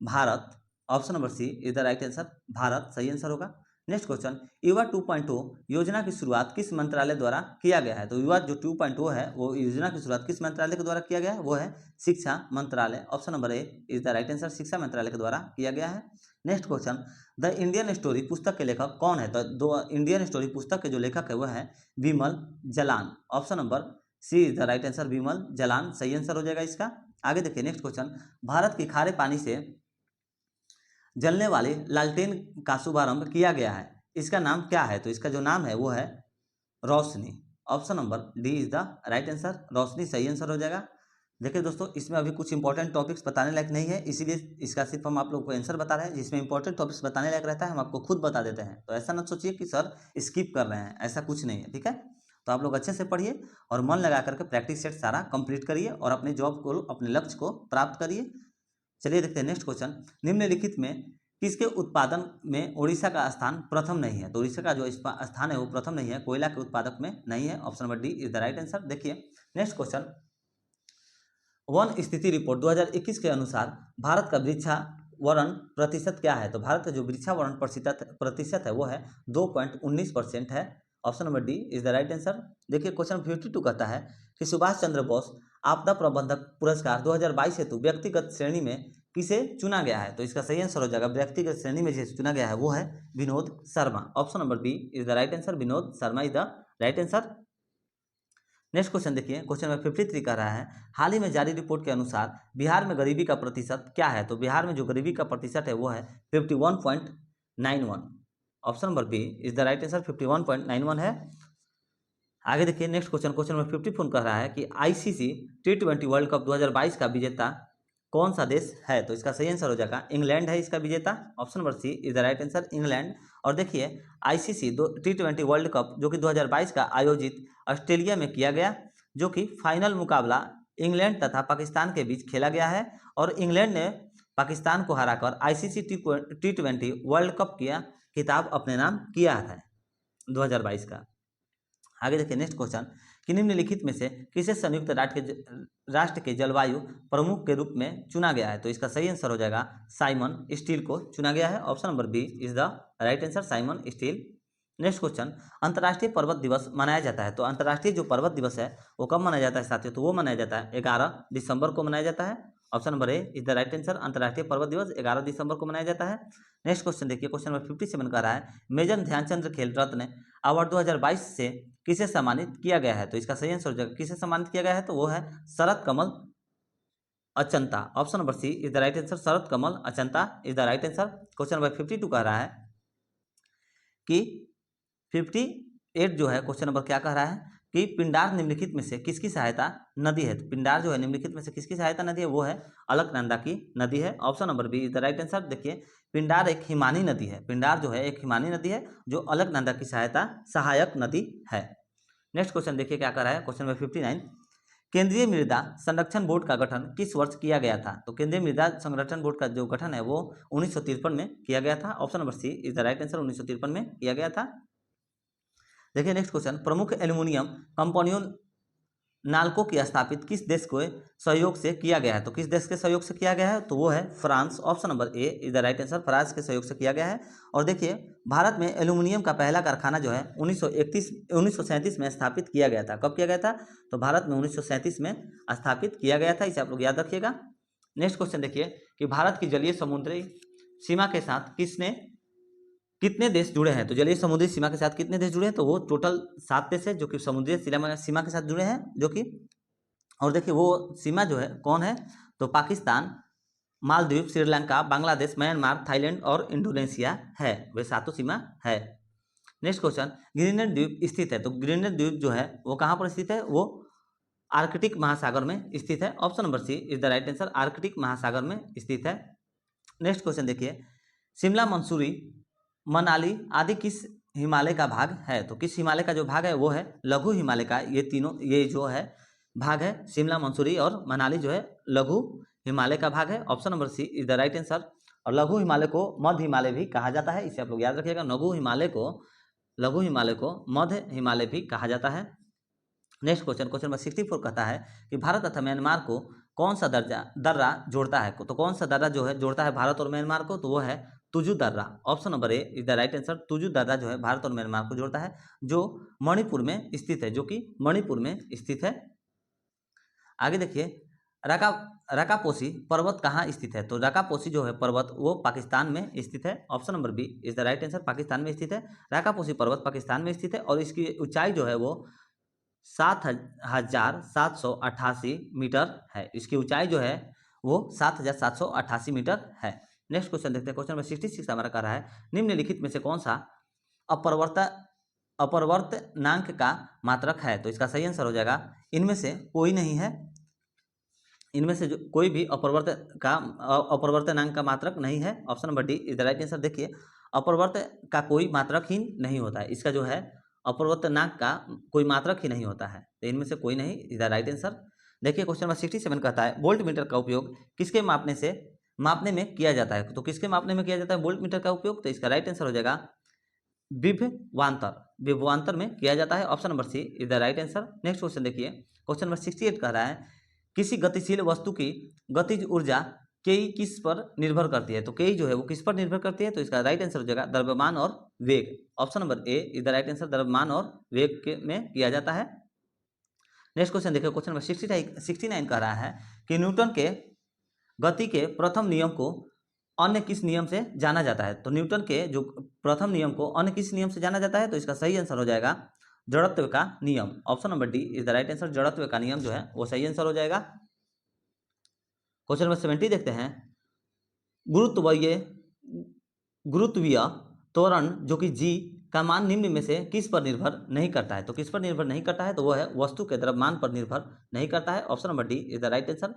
Bharat. Option number C is the right answer, Bharat सही आंसर होगा। नेक्स्ट क्वेश्चन, युवा 2.0 योजना की शुरुआत किस मंत्रालय द्वारा किया गया है। तो युवा जो 2.0 है वो योजना की शुरुआत किस मंत्रालय के द्वारा किया गया है, वो है शिक्षा मंत्रालय। Option number A is the right answer, शिक्षा मंत्रालय के द्वारा किया गया है। Next question, the Indian story पुस्तक के लेखक कौन है। तो दो इंडियन स्टोरी पुस्तक के जो लेखक है वो है Vimal Jalan. Option number C is the right answer, Vimal Jalan सही आंसर हो जाएगा इसका। आगे देखिए नेक्स्ट क्वेश्चन, भारत की खारे पानी से जलने वाली लालटेन का शुभारंभ किया गया है, इसका नाम क्या है। तो इसका जो नाम है वो है Roshni. Option number D is the right answer, Roshni सही आंसर हो जाएगा। देखिए दोस्तों इसमें अभी कुछ इंपॉर्टेंट टॉपिक्स बताने लायक नहीं है, इसीलिए इसका सिर्फ हम आप लोग को आंसर बता रहे हैं। जिसमें इंपॉर्टेंट टॉपिक्स बताने लायक रहता है हम आपको खुद बता देते हैं, तो ऐसा ना सोचिए कि सर स्किप कर रहे हैं, ऐसा कुछ नहीं है, ठीक है। तो आप लोग अच्छे से पढ़िए और मन लगा करके प्रैक्टिस सेट सारा कंप्लीट करिए और अपने जॉब को, अपने लक्ष्य को प्राप्त करिए। चलिए देखते हैं नेक्स्ट क्वेश्चन, निम्नलिखित में किसके उत्पादन में उड़ीसा का स्थान प्रथम नहीं है। तो उड़ीसा का जो स्थान है वो प्रथम नहीं है, कोयला के उत्पादक में नहीं है। Option number D is the right answer. देखिए नेक्स्ट क्वेश्चन, वन स्थिति रिपोर्ट 2021 के अनुसार भारत का वृक्षावरण प्रतिशत क्या है। तो भारत का जो वृक्षावरण प्रतिशत है वो है 2.19% है। Option number D is the right answer. देखिए क्वेश्चन 52 कहता है कि सुभाष चंद्र बोस आपदा प्रबंधक पुरस्कार 2022 हेतु व्यक्तिगत श्रेणी में किसे चुना गया है। तो इसका सही आंसर हो जाएगा, व्यक्तिगत श्रेणी में जिसे चुना गया है वो है Vinod Sharma. Option number B is the right answer, Vinod Sharma is the right answer. Next question देखिए, क्वेश्चन नंबर 53 कह रहा है हाल ही में जारी रिपोर्ट के अनुसार बिहार में गरीबी का प्रतिशत क्या है। तो बिहार में जो गरीबी का प्रतिशत है वो है 51.91। Option number B is the right answer, 51.91 है। आगे देखिए नेक्स्ट क्वेश्चन, क्वेश्चन नंबर 54 कह रहा है कि आईसीसी T20 वर्ल्ड कप 2022 का विजेता कौन सा देश है। तो इसका सही आंसर हो जाएगा इंग्लैंड है इसका विजेता। Option number C is the right answer, England. और देखिए आईसीसी T20 वर्ल्ड कप जो कि 2022 का आयोजित ऑस्ट्रेलिया में किया गया, जो कि फाइनल मुकाबला इंग्लैंड तथा पाकिस्तान के बीच खेला गया है और इंग्लैंड ने पाकिस्तान को हराकर आईसीसी T20 वर्ल्ड कप किया खिताब अपने नाम किया है 2022 का। आगे देखिए नेक्स्ट क्वेश्चन कि निम्नलिखित में से किसे संयुक्त राष्ट्र के जलवायु प्रमुख के रूप में चुना गया है। तो इसका सही आंसर हो जाएगा साइमन स्टील को चुना गया है। Option number B is the right answer, Simon Steel. Next question, अंतर्राष्ट्रीय पर्वत दिवस मनाया जाता है। तो अंतर्राष्ट्रीय जो पर्वत दिवस है वो कब मनाया जाता है साथियों, तो वो मनाया जाता है 11 दिसंबर को मनाया जाता है। Option number A is the right answer, अंतर्राष्ट्रीय पर्वत दिवस 11 दिसंबर को मनाया जाता है। नेक्स्ट क्वेश्चन देखिए, क्वेश्चन नंबर 57 कह रहा है मेजर ध्यानचंद खेल रत्न अवार्ड 2022 से किसे सम्मानित किया गया है। तो इसका सही आंसर हो जाएगा किसे सम्मानित किया गया है, तो वो है Sharath Kamal Achanta. Option number C is the right answer, Sharath Kamal Achanta is the right answer. Question number 52 कह रहा है कि 58 जो है क्वेश्चन नंबर क्या कह रहा है कि पिंडार निम्नलिखित में से किसकी सहायता नदी है। तो पिंडार जो है निम्नलिखित में से किसकी सहायता नदी है, वो है अलकनंदा की नदी है। Option number B is the right answer. देखिए पिंडार एक हिमानी नदी है, पिंडार जो है एक हिमानी नदी है जो अलकनंदा की सहायक नदी है। नेक्स्ट क्वेश्चन देखिए क्या कर रहा है, क्वेश्चन नंबर 59, केंद्रीय मृदा संरक्षण बोर्ड का गठन किस वर्ष किया गया था। तो केंद्रीय मृदा संरक्षण बोर्ड का जो गठन है वो 1953 में किया गया था। Option number C is the right answer, 1953 में किया गया था। देखिए नेक्स्ट क्वेश्चन, प्रमुख एल्यूमिनियम कंपनियों नाल्को की स्थापित किस देश के सहयोग से किया गया है? तो किस देश के सहयोग से किया गया है? तो वो है France. Option number A is the right answer, France के सहयोग से किया गया है। और देखिए भारत में एल्यूमिनियम का पहला कारखाना जो है 1937 में स्थापित किया गया था। कब किया गया था? तो भारत में 1937 में स्थापित किया गया था, इसे आप लोग याद रखिएगा। नेक्स्ट क्वेश्चन देखिए कि भारत की जलीय समुद्री सीमा के साथ कितने देश जुड़े हैं? तो जलीय समुद्री सीमा के साथ कितने देश जुड़े हैं? तो वो टोटल 7 देश है जो कि समुद्री सीमा के साथ जुड़े हैं, जो कि, और देखिए वो सीमा जो है कौन है? तो पाकिस्तान, मालदीव, श्रीलंका, बांग्लादेश, म्यांमार, थाईलैंड और इंडोनेशिया है, वे सातों सीमा है। नेक्स्ट क्वेश्चन, ग्रीनलैंड द्वीप स्थित है, तो ग्रीनलैंड द्वीप जो है वो कहाँ पर स्थित है? वो आर्कटिक महासागर में स्थित है। Option number C is the right answer, Arctic महासागर में स्थित है। नेक्स्ट क्वेश्चन देखिए, शिमला, मंसूरी, मनाली आदि किस हिमालय का भाग है? तो किस हिमालय का जो भाग है वो है लघु हिमालय का। ये जो है भाग है, शिमला, मंसूरी और मनाली जो है लघु हिमालय का भाग है। Option number C is the right answer. और लघु हिमालय को मध्य हिमालय भी कहा जाता है, इसे आप लोग याद रखिएगा। लघु हिमालय को मध्य हिमालय भी कहा जाता है। नेक्स्ट क्वेश्चन नंबर 64 कहता है कि भारत तथा म्यांमार को कौन सा दर्रा जोड़ता है? तो कौन सा दर्रा जो है जोड़ता है भारत और म्यांमार को? तो वो है तुजु दर्रा। Option number A is the right answer, Tuju दर्रा जो है भारत और म्यांमार को जोड़ता है, जो मणिपुर में स्थित है, जो कि मणिपुर में स्थित है। आगे देखिए, राकापोसी पर्वत कहाँ स्थित है? तो राकापोसी जो है पर्वत वो पाकिस्तान में स्थित है। Option number B is the right answer, Pakistan में स्थित है। राकापोसी पर्वत पाकिस्तान में स्थित है और इसकी ऊंचाई जो है वो 7,788 मीटर है। इसकी ऊंचाई जो है वो 7,788 मीटर है। नेक्स्ट क्वेश्चन देखते हैं, क्वेश्चन नंबर 66 हमारा कह रहा है, निम्नलिखित में से कौन सा अपवर्तनांक का मात्रक है? तो इसका सही आंसर हो जाएगा इनमें से कोई नहीं है, इनमें से जो कोई भी अपवर्तनांक का मात्रक नहीं है। Option number D is the right answer. देखिए अपवर्त का कोई मात्रक ही नहीं होता है, इसका जो है अपवर्तनांक का कोई मात्रक ही नहीं होता है, तो इनमें से कोई नहीं इज द राइट आंसर। देखिए क्वेश्चन नंबर 67 कहता है, वोल्ट मीटर का उपयोग किसके मापने में किया जाता है? तो किसके मापने में किया जाता है वोल्ट मीटर का उपयोग? तो इसका राइट आंसर हो जाएगा विभवांतर में किया जाता है। Option number C is the right answer. Next question देखिए, क्वेश्चन नंबर 68 कह रहा है, किसी गतिशील वस्तु की गतिज ऊर्जा केई किस पर निर्भर करती है? तो केई जो है वो किस पर निर्भर करती है? तो इसका राइट आंसर हो जाएगा द्रव्यमान और वेग। Option number A is the right answer, द्रव्यमान और वेग में किया जाता है। नेक्स्ट क्वेश्चन देखिए, क्वेश्चन नंबर 69 कह रहा है कि न्यूटन के गति के प्रथम नियम को अन्य किस नियम से जाना जाता है? तो न्यूटन के जो प्रथम नियम को अन्य किस नियम से जाना जाता है? तो इसका सही आंसर हो जाएगा जड़त्व का नियम। Option number D is the right answer, जड़त्व का नियम जो है वो सही आंसर हो जाएगा। क्वेश्चन नंबर 70 देखते हैं, गुरुत्वीय त्वरण जो कि जी का मान निम्न में से किस पर निर्भर नहीं करता है? तो किस पर निर्भर नहीं करता है? तो वो है वस्तु के द्रव्यमान पर निर्भर नहीं करता है। Option number D is the right answer.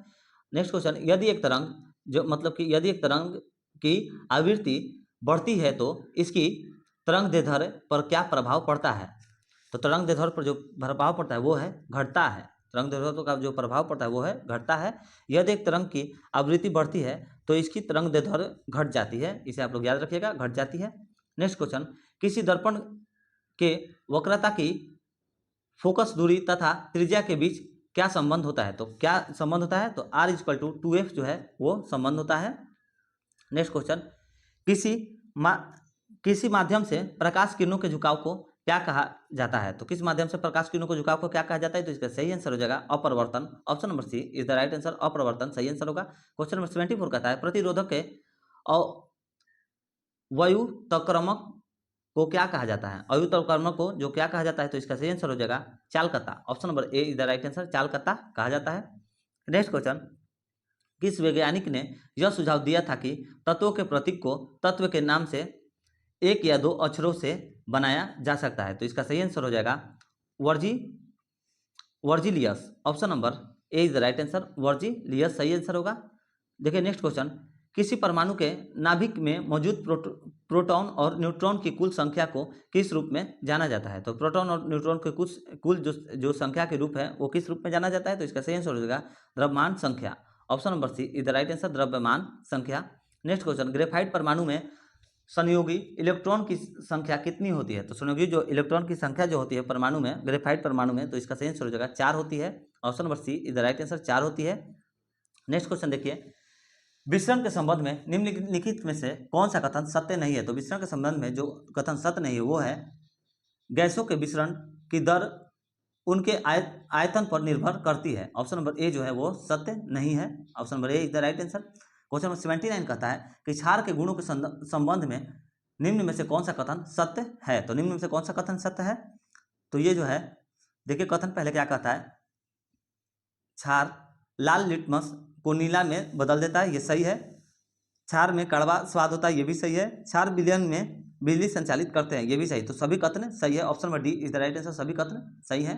Next question, यदि एक तरंग की आवृत्ति बढ़ती है तो इसकी तरंग दैर्ध्य पर क्या प्रभाव पड़ता है? तो तरंग दैर्ध्य पर जो प्रभाव पड़ता है वो है घटता है, तरंग दैर्ध्य का जो प्रभाव पड़ता है वो है घटता है। यदि एक तरंग की आवृत्ति बढ़ती है तो इसकी तरंग दैर्ध्य घट जाती है, इसे आप लोग याद रखिएगा, घट जाती है। नेक्स्ट क्वेश्चन, किसी दर्पण के वक्रता की फोकस दूरी तथा त्रिज्या के बीच क्या संबंध होता है? तो क्या संबंध होता है? तो R = 2f जो है वो संबंध होता है। नेक्स्ट क्वेश्चन, किसी माध्यम से प्रकाश किरणों के झुकाव को क्या कहा जाता है? तो किस माध्यम से प्रकाश किरणों को झुकाव को क्या कहा जाता है? तो इसका सही आंसर हो जाएगा अपवर्तन। Option number C is the right answer, अपवर्तन सही आंसर होगा। क्वेश्चन नंबर 74 कहता है, प्रतिरोधक के व्युत्क्रमक को क्या कहा जाता है? अव्युत्क्रमक को जो क्या कहा जाता है? तो इसका सही आंसर हो जाएगा चालकता। Option number A is the right answer, चालकता कहा जाता है। नेक्स्ट क्वेश्चन, किस वैज्ञानिक ने यह सुझाव दिया था कि तत्वों के प्रतीक को तत्व के नाम से एक या दो अक्षरों से बनाया जा सकता है? तो इसका सही आंसर हो जाएगा Virgilius. Option number A is the right answer, Virgilius सही आंसर होगा। देखिए नेक्स्ट क्वेश्चन, किसी परमाणु के नाभिक में मौजूद प्रोटॉन और न्यूट्रॉन की कुल संख्या को किस रूप में जाना जाता है? तो प्रोटॉन और न्यूट्रॉन के कुल जो संख्या के रूप है वो किस रूप में जाना जाता है? तो इसका सही आंसर हो जाएगा द्रव्यमान संख्या। Option number C is the right answer, द्रव्यमान संख्या। नेक्स्ट क्वेश्चन, ग्रेफाइट परमाणु में संयोगी इलेक्ट्रॉन की संख्या कितनी होती है? तो संयोगी जो इलेक्ट्रॉन की संख्या जो होती है परमाणु में, ग्रेफाइट परमाणु में, तो इसका सही आंसर हो जाएगा 4 होती है। Option number C is the right answer, 4 होती है। नेक्स्ट क्वेश्चन देखिए, विसरण के संबंध में निम्नलिखित में से कौन सा कथन सत्य नहीं है? तो विसरण के संबंध में जो कथन सत्य नहीं है वो है, गैसों के विसरण की दर उनके आयतन पर निर्भर करती है। ऑप्शन नंबर ए जो है वो सत्य नहीं है। Option number A is the right answer. Question number 79 कहता है कि क्षार के गुणों के संबंध में निम्न में से कौन सा कथन सत्य है? तो निम्न में से कौन सा कथन सत्य है? तो ये जो है, देखिए कथन पहले क्या कहता है, क्षार लाल लिटमस को नीला में बदल देता है, ये सही है। क्षार में कड़वा स्वाद होता है, ये भी सही है। क्षार विलयन में बिजली संचालित करते हैं, ये भी सही। तो सभी कथन सही है। Option number D is the right answer, सभी कथन सही है।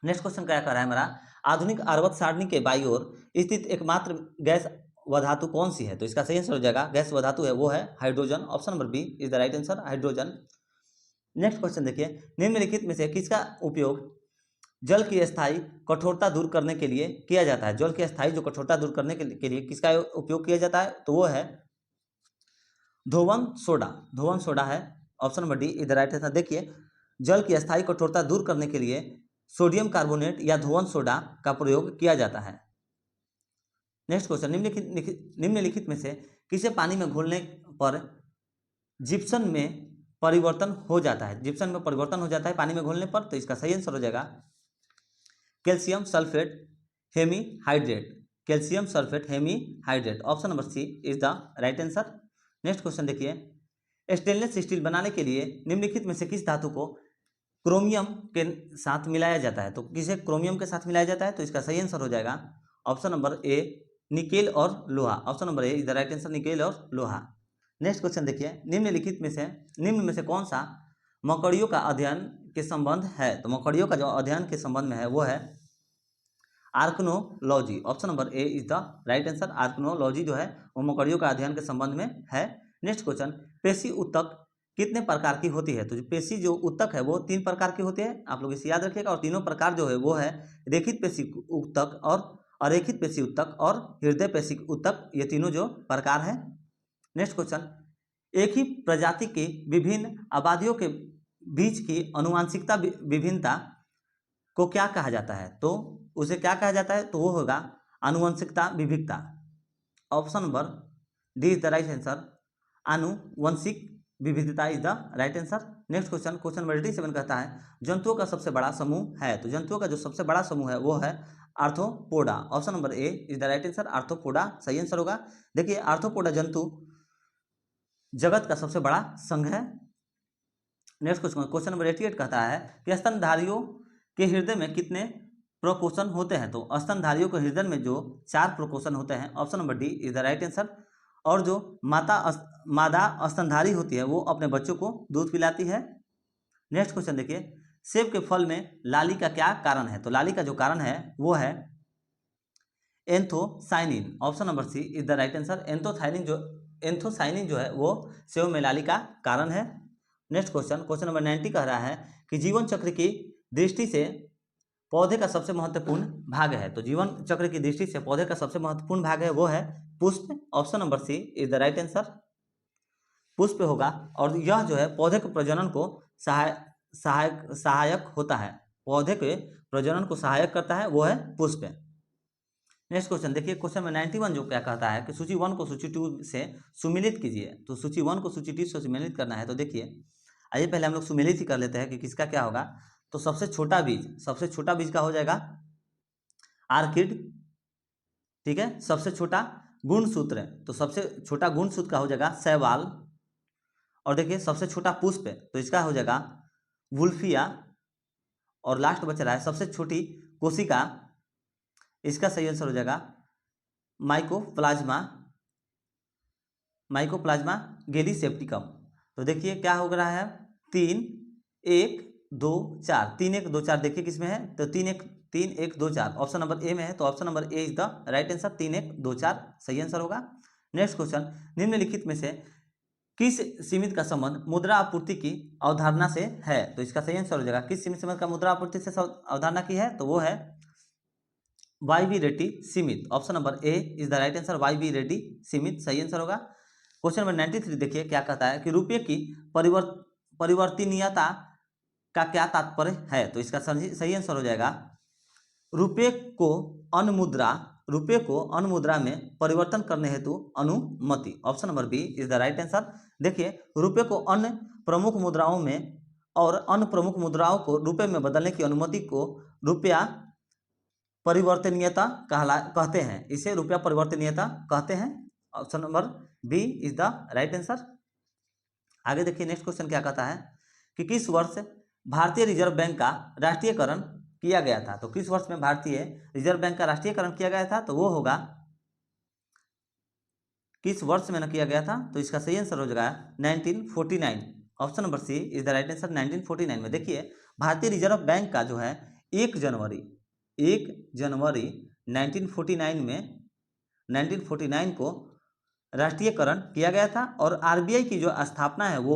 नेक्स्ट क्वेश्चन क्या कर रहा है हमारा, आधुनिक आवर्त सारणी के बाईं ओर स्थित एकमात्र गैस व धातु कौन सी है? तो इसका सही आंसर हो जाएगा, गैस व धातु है वो है hydrogen. Option number B is the right answer, hydrogen. Next question देखिए, निम्नलिखित में से किसका उपयोग जल की स्थायी कठोरता दूर करने के लिए किया जाता है? जल की स्थायी जो कठोरता दूर करने के लिए किसका उपयोग किया जाता है? तो वो है धोवन सोडा। धोवन सोडा है। Option number D is the right answer. देखिए, जल की स्थायी कठोरता दूर करने के लिए सोडियम कार्बोनेट या धोवन सोडा का प्रयोग किया जाता है। नेक्स्ट क्वेश्चन, निम्नलिखित में से किसे पानी में घोलने पर जिप्सम में परिवर्तन हो जाता है? जिप्सम में परिवर्तन हो जाता है पानी में घोलने पर। तो इसका सही आंसर हो जाएगा calcium sulphate hemihydrate. Calcium sulphate hemihydrate, option number C is the right answer. Next question देखिए, स्टेनलेस स्टील बनाने के लिए निम्नलिखित में से किस धातु को क्रोमियम के साथ मिलाया जाता है? तो किसे क्रोमियम के साथ मिलाया जाता है? तो इसका सही आंसर हो जाएगा ऑप्शन नंबर ए निकेल और लोहा। Option number A is the right answer, nickel और लोहा। नेक्स्ट क्वेश्चन देखिए, निम्न में से कौन सा मकड़ियों का अध्ययन के संबंध है? तो मकड़ियों का जो अध्ययन के संबंध में है वो है arachnology. Option number A is the right answer, arachnology जो है वो मकड़ियों का अध्ययन के संबंध में है। नेक्स्ट क्वेश्चन, पेशी ऊतक कितने प्रकार की होती है? तो जो पेशी जो ऊतक है वो 3 प्रकार की होती है, आप लोग इसे याद रखिएगा। और तीनों प्रकार जो है वो है रेखित पेशी ऊतक और अरेखित पेशी ऊतक और हृदय पेशी ऊतक, ये तीनों जो प्रकार है। नेक्स्ट क्वेश्चन, एक ही प्रजाति के विभिन्न आबादियों के बीच की अनुवांशिकता विभिन्नता को क्या कहा जाता है? तो उसे क्या कहा जाता है? तो वो होगा आनुवंशिकता विविधता। Option number D is the right answer, आनुवंशिक विविधता is the right answer. Next question, question number 87 कहता है जंतुओं का सबसे बड़ा समूह है? तो जंतुओं का जो सबसे बड़ा समूह है वो है arthropoda. Option number A is the right answer, arthropoda सही आंसर होगा। देखिए, आर्थ्रोपोडा जंतु जगत का सबसे बड़ा संघ है। नेक्स्ट क्वेश्चन, क्वेश्चन नंबर 88 कहता है कि स्तनधारियों के हृदय में कितने प्रकोष्ठ होते हैं? तो स्तनधारियों के हृदय में जो 4 प्रकोष्ठ होते हैं। Option number D is the right answer. और जो मादा स्तनधारी होती है वो अपने बच्चों को दूध पिलाती है। नेक्स्ट क्वेश्चन देखिए, सेब के फल में लाली का क्या कारण है? तो लाली का जो कारण है वो है anthocyanin. Option number C is the right answer, anthocyanin जो है वो सेब में लाली का कारण है। नेक्स्ट क्वेश्चन, क्वेश्चन नंबर 90 कह रहा है कि जीवन चक्र की दृष्टि से पौधे का सबसे महत्वपूर्ण भाग है? तो जीवन चक्र की दृष्टि से पौधे का सबसे महत्वपूर्ण भाग है वो है पुष्प। Option number C is the right answer, पुष्प होगा। और यह जो है पौधे के प्रजनन को सहायक होता है, पौधे के प्रजनन को सहायक करता है वो है पुष्प। नेक्स्ट क्वेश्चन देखिए, क्वेश्चन में 91 जो क्या कहता है कि सूची 1 को सूची 2 से सुमिलित कीजिए। तो सूची 1 को सूची 2 से सुमिलित करना है। तो देखिए, आइए पहले हम लोग सुमिलित ही कर लेते हैं कि किसका क्या होगा। तो सबसे छोटा बीज का हो जाएगा आर्किड, ठीक है। सबसे छोटा गुणसूत्र, तो सबसे छोटा गुणसूत्र का हो जाएगा शैवाल। और देखिए, सबसे छोटा पुष्प तो इसका हो जाएगा वुल्फिया। और लास्ट बच रहा है सबसे छोटी कोशिका, इसका सही आंसर हो जाएगा माइकोप्लाज्मा गेलीसेप्टिकम। तो देखिए क्या हो रहा है, 3 1 2 4, 3 1 2 4 देखिए किसमें है, तो 3 1 2 4 ऑप्शन नंबर ए में है। तो option number A is the right answer, 3 1 2 4 सही आंसर होगा। नेक्स्ट क्वेश्चन, निम्नलिखित में से किस सीमित का संबंध मुद्रा आपूर्ति की अवधारणा से है? तो इसका सही आंसर हो जाएगा किस सीमित संबंध का मुद्रा आपूर्ति से अवधारणा की है, तो वो है वाई बी रेड्डी सीमित। Option number A is the right answer, Y B Reddy सीमित सही आंसर होगा। क्वेश्चन नंबर 93 देखिए क्या कहता है कि रुपये की परिवर्तनीयता का क्या तात्पर्य है। तो इसका सही आंसर हो जाएगा रुपये को अन्य मुद्रा में परिवर्तन करने हेतु अनुमति। Option number B is the right answer. देखिए रुपये को अन्य प्रमुख मुद्राओं में और अन्य प्रमुख मुद्राओं को रुपये में बदलने की अनुमति को रुपया परिवर्तनीयता कहते हैं। इसे रुपया परिवर्तनीयता कहते हैं। Option number B is the right answer. आगे देखिए नेक्स्ट क्वेश्चन क्या कहता है कि किस वर्ष भारतीय रिजर्व बैंक का राष्ट्रीयकरण किया गया था। तो किस वर्ष में भारतीय रिजर्व बैंक का राष्ट्रीयकरण किया गया था, तो वो होगा किस वर्ष में न किया गया था। तो इसका सही आंसर हो जाएगा 1949। Option number C is the right answer. 1949 में देखिए भारतीय रिजर्व बैंक का जो है 1 जनवरी 1949 को राष्ट्रीयकरण किया गया था और आरबीआई की जो स्थापना है वो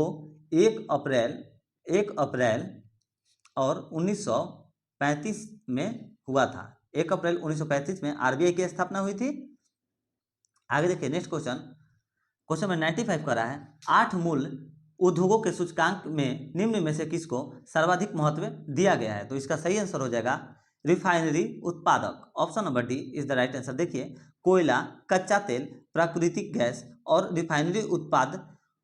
1 अप्रैल और 1935 में हुआ था। 1 अप्रैल 1935 में आरबीआई की स्थापना हुई थी। आगे देखिए नेक्स्ट क्वेश्चन में 95 कर रहा है 8 मूल उद्योगों के सूचकांक में निम्न में से किसको सर्वाधिक महत्व दिया गया है। तो इसका सही आंसर हो जाएगा रिफाइनरी उत्पादक। Option number D is the right answer. देखिए कोयला, कच्चा तेल, प्राकृतिक गैस और रिफाइनरी उत्पाद,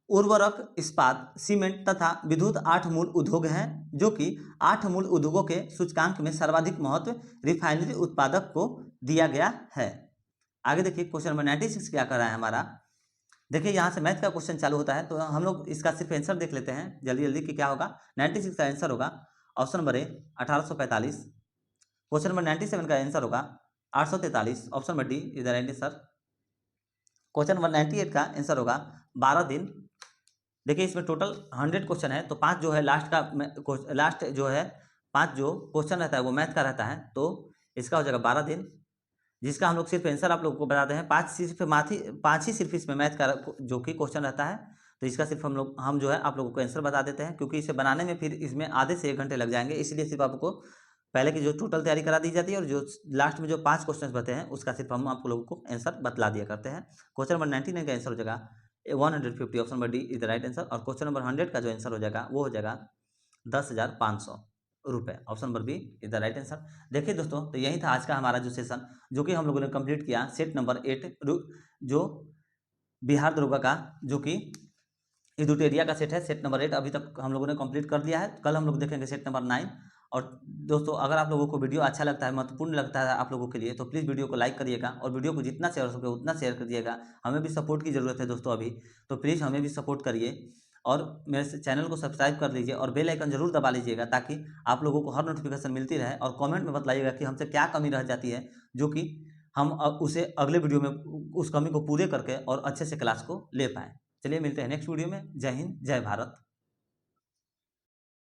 उर्वरक, इस्पात, सीमेंट तथा विद्युत 8 मूल उद्योग हैं, जो कि 8 मूल उद्योगों के सूचकांक में सर्वाधिक महत्व रिफाइनरी उत्पादक को दिया गया है। आगे देखिए क्वेश्चन नंबर 96 क्या कर रहा है हमारा। देखिए यहाँ से मैथ का क्वेश्चन चालू होता है, तो हम लोग इसका सिर्फ आंसर देख लेते हैं जल्दी जल्दी कि क्या होगा। 96 का आंसर होगा ऑप्शन नंबर ए 1845। क्वेश्चन नंबर 97 का आंसर होगा 843। Option number D is the right answer. Question number 98 का आंसर होगा 12 दिन। देखिए इसमें टोटल 100 क्वेश्चन है, तो 5 जो है लास्ट जो है 5 जो क्वेश्चन रहता है वो मैथ का रहता है, तो इसका हो जाएगा 12 दिन, जिसका हम लोग सिर्फ आंसर आप लोगों को बताते हैं। 5 ही सिर्फ इसमें मैथ का जो कि क्वेश्चन रहता है, तो इसका सिर्फ हम जो है आप लोगों को आंसर बता देते हैं, क्योंकि इसे बनाने में फिर इसमें आधे से 1 घंटे लग जाएंगे। इसलिए सिर्फ आपको पहले की जो टोटल तैयारी करा दी जाती है और जो लास्ट में जो 5 क्वेश्चन बचे हैं उसका सिर्फ हम आप लोगों को आंसर बतला दिया करते हैं। क्वेश्चन नंबर 99 का आंसर हो जाएगा 150। Option number D is the right answer. और क्वेश्चन नंबर 100 का जो आंसर हो जाएगा वो हो जाएगा 10,500 रुपये। Option number B is the right answer. देखिए दोस्तों, तो यही था आज का हमारा जो सेशन, जो कि हम लोगों ने कंप्लीट किया सेट नंबर 8 जो बिहार दरोगा का जो कि एडुटेरिया का सेट है। सेट नंबर 8 अभी तक हम लोगों ने कंप्लीट कर दिया है। कल हम लोग देखेंगे सेट नंबर 9। और दोस्तों अगर आप लोगों को वीडियो अच्छा लगता है, महत्वपूर्ण लगता है आप लोगों के लिए, तो प्लीज़ वीडियो को लाइक करिएगा और वीडियो को जितना शेयर हो सके उतना शेयर करिएगा। हमें भी सपोर्ट की ज़रूरत है दोस्तों अभी, तो प्लीज़ हमें भी सपोर्ट करिए और मेरे चैनल को सब्सक्राइब कर लीजिए और बेल आइकन जरूर दबा लीजिएगा, ताकि आप लोगों को हर नोटिफिकेशन मिलती रहे। और कमेंट में बताइएगा कि हमसे क्या कमी रह जाती है, जो कि हम उसे अगले वीडियो में उस कमी को पूरे करके और अच्छे से क्लास को ले पाएँ। चलिए मिलते हैं नेक्स्ट वीडियो में। जय हिंद, जय भारत।